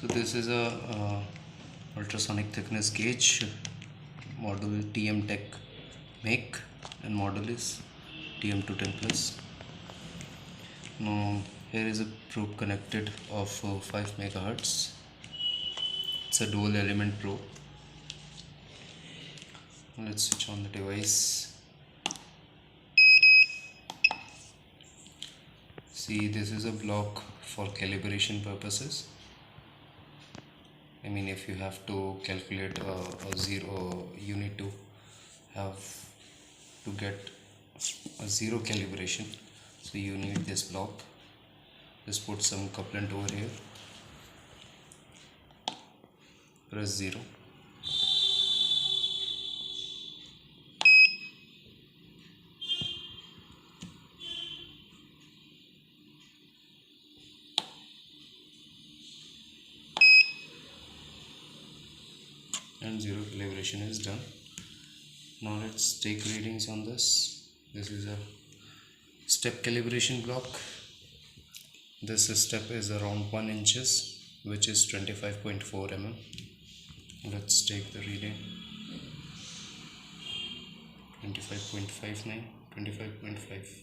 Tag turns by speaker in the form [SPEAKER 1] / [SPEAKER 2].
[SPEAKER 1] So this is a ultrasonic thickness gauge, model TMTECK make, and model is TM210 plus. Now here is a probe connected of 5 megahertz. It's a dual element probe. Let's switch on the device. See, this is a block for calibration purposes. I mean, if you have to calculate a zero, you need to have to get a zero calibration, so you need this block. Just put some couplant over here, press 0. And zero calibration is done. Now let's take readings on this. This is a step calibration block. This step is around 1 inches, which is 25.4 mm. Let's take the reading. 25.59, 25.5.